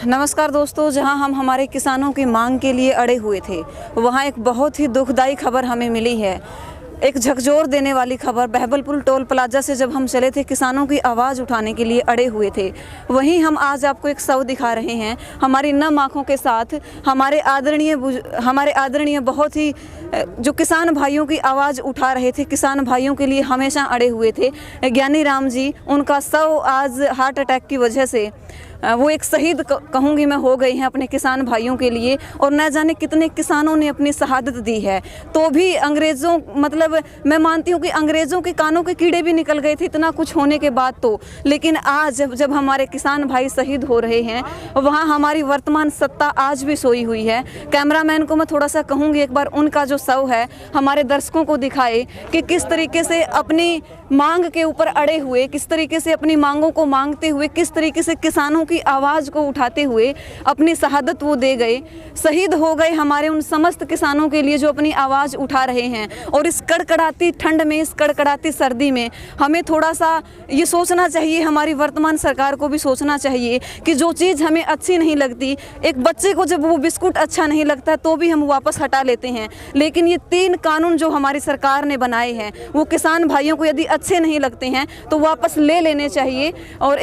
नमस्कार दोस्तों, जहां हम हमारे किसानों की मांग के लिए अड़े हुए थे, वहां एक बहुत ही दुखदाई खबर हमें मिली है। एक झकझोर देने वाली खबर। बहबलपुर टोल प्लाजा से जब हम चले थे, किसानों की आवाज़ उठाने के लिए अड़े हुए थे, वहीं हम आज आपको एक शव दिखा रहे हैं हमारी नम आँखों के साथ। हमारे आदरणीय बहुत ही जो किसान भाइयों की आवाज़ उठा रहे थे, किसान भाइयों के लिए हमेशा अड़े हुए थे, ज्ञानी राम जी, उनका शव आज हार्ट अटैक की वजह से वो एक शहीद कहूँगी मैं हो गई हैं अपने किसान भाइयों के लिए। और न जाने कितने किसानों ने अपनी शहादत दी है। तो भी अंग्रेज़ों, मतलब मैं मानती हूँ कि अंग्रेज़ों के कानों के कीड़े भी निकल गए थे इतना कुछ होने के बाद तो। लेकिन आज जब हमारे किसान भाई शहीद हो रहे हैं, वहाँ हमारी वर्तमान सत्ता आज भी सोई हुई है। कैमरामैन को मैं थोड़ा सा कहूँगी एक बार उनका जो शव है हमारे दर्शकों को दिखाए कि किस तरीके से अपनी मांग के ऊपर अड़े हुए, किस तरीके से अपनी मांगों को मांगते हुए, किस तरीके से किसानों की आवाज़ को उठाते हुए अपनी शहादत वो दे गए, शहीद हो गए हमारे उन समस्त किसानों के लिए जो अपनी आवाज़ उठा रहे हैं। और इस कड़कड़ाती ठंड में, इस कड़कड़ाती सर्दी में हमें थोड़ा सा ये सोचना चाहिए, हमारी वर्तमान सरकार को भी सोचना चाहिए कि जो चीज़ हमें अच्छी नहीं लगती, एक बच्चे को जब वो बिस्कुट अच्छा नहीं लगता तो भी हम वापस हटा लेते हैं, लेकिन ये 3 कानून जो हमारी सरकार ने बनाए हैं वो किसान भाइयों को यदि अच्छे नहीं लगते हैं तो वापस ले लेने चाहिए। और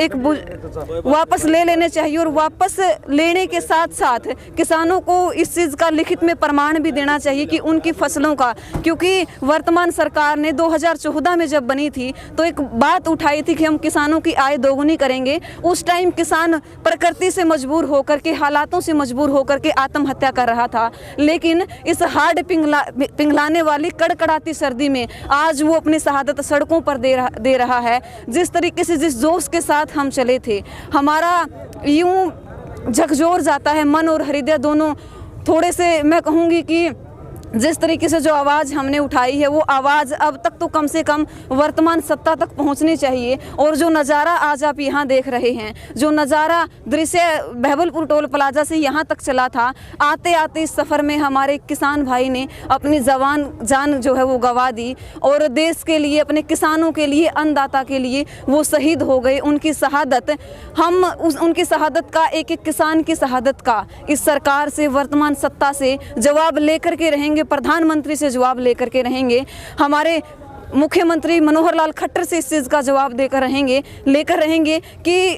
वापस ले लेने चाहिए और वापस लेने के साथ साथ किसानों को इस चीज़ का लिखित में प्रमाण भी देना चाहिए कि उनकी फसलों का, क्योंकि वर्तमान सरकार ने 2014 में जब बनी थी तो एक बात उठाई थी कि हम किसानों की आय दोगुनी करेंगे। उस टाइम किसान प्रकृति से मजबूर होकर के, हालातों से मजबूर होकर के आत्महत्या कर रहा था, लेकिन इस हार्ड पिघलाने वाली कड़कड़ाती सर्दी में आज वो अपनी शहादत सड़कों पर दे रहा है। जिस तरीके से, जिस जोश के साथ हम चले थे, हमारा यूं झकझोर जाता है मन और हृदय दोनों। थोड़े से मैं कहूँगी कि जिस तरीके से जो आवाज़ हमने उठाई है वो आवाज़ अब तक तो कम से कम वर्तमान सत्ता तक पहुंचनी चाहिए। और जो नज़ारा आज आप यहाँ देख रहे हैं, जो नज़ारा दृश्य बहबलपुर टोल प्लाजा से यहाँ तक चला था, आते आते इस सफ़र में हमारे किसान भाई ने अपनी जान जो है वो गंवा दी और देश के लिए, अपने किसानों के लिए, अन्नदाता के लिए वो शहीद हो गए। उनकी शहादत, हम उनकी शहादत का, एक एक किसान की शहादत का इस सरकार से, वर्तमान सत्ता से जवाब लेकर के रहेंगे, प्रधानमंत्री से जवाब लेकर के रहेंगे, हमारे मुख्यमंत्री मनोहर लाल खट्टर से इस चीज़ का जवाब लेकर रहेंगे कि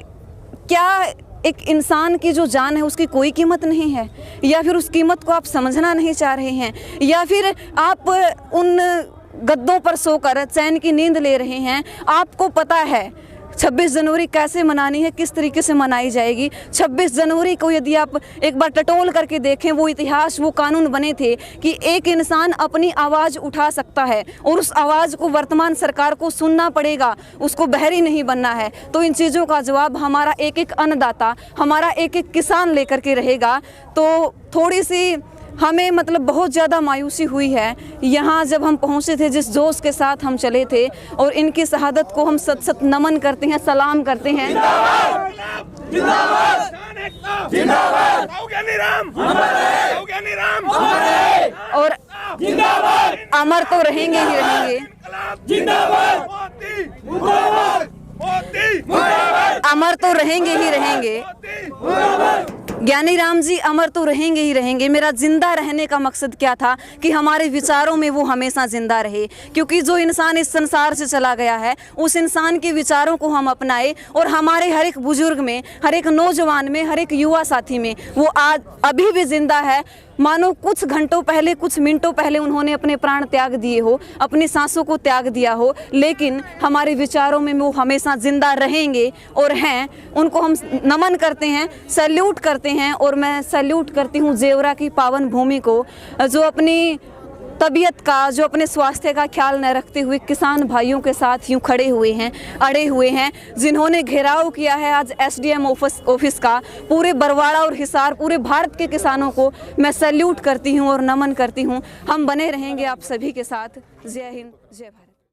क्या एक इंसान की जो जान है उसकी कोई कीमत नहीं है, या फिर उस कीमत को आप समझना नहीं चाह रहे हैं, या फिर आप उन गद्दों पर सोकर चैन की नींद ले रहे हैं। आपको पता है 26 जनवरी कैसे मनानी है, किस तरीके से मनाई जाएगी। 26 जनवरी को यदि आप एक बार टटोल करके देखें, वो इतिहास, वो कानून बने थे कि एक इंसान अपनी आवाज़ उठा सकता है और उस आवाज़ को वर्तमान सरकार को सुनना पड़ेगा, उसको बहरी नहीं बनना है। तो इन चीज़ों का जवाब हमारा एक एक अन्नदाता, हमारा एक एक किसान लेकर के रहेगा। तो थोड़ी सी हमें, मतलब बहुत ज़्यादा मायूसी हुई है यहाँ जब हम पहुँचे थे, जिस जोश के साथ हम चले थे, और इनकी शहादत को हम सत सत नमन करते हैं, सलाम करते हैं। और अमर तो रहेंगे ही रहेंगे, अमर तो रहेंगे ही रहेंगे। ज्ञानी राम जी अमर तो रहेंगे ही रहेंगे। मेरा जिंदा रहने का मकसद क्या था कि हमारे विचारों में वो हमेशा जिंदा रहे, क्योंकि जो इंसान इस संसार से चला गया है उस इंसान के विचारों को हम अपनाए और हमारे हर एक बुजुर्ग में, हर एक नौजवान में, हर एक युवा साथी में वो आज अभी भी जिंदा है। मानो कुछ घंटों पहले, कुछ मिनटों पहले उन्होंने अपने प्राण त्याग दिए हो, अपनी सांसों को त्याग दिया हो, लेकिन हमारे विचारों में वो हमेशा जिंदा रहेंगे और हैं। उनको हम नमन करते हैं, सैल्यूट करते हैं। और मैं सैल्यूट करती हूँ जेवरा की पावन भूमि को, जो अपनी तबीयत का, जो अपने स्वास्थ्य का ख्याल न रखते हुए किसान भाइयों के साथ यूँ खड़े हुए हैं, अड़े हुए हैं, जिन्होंने घेराव किया है आज SDM ऑफिस का। पूरे बरवाड़ा और हिसार, पूरे भारत के किसानों को मैं सैल्यूट करती हूँ और नमन करती हूँ। हम बने रहेंगे आप सभी के साथ। जय हिंद, जय भारत।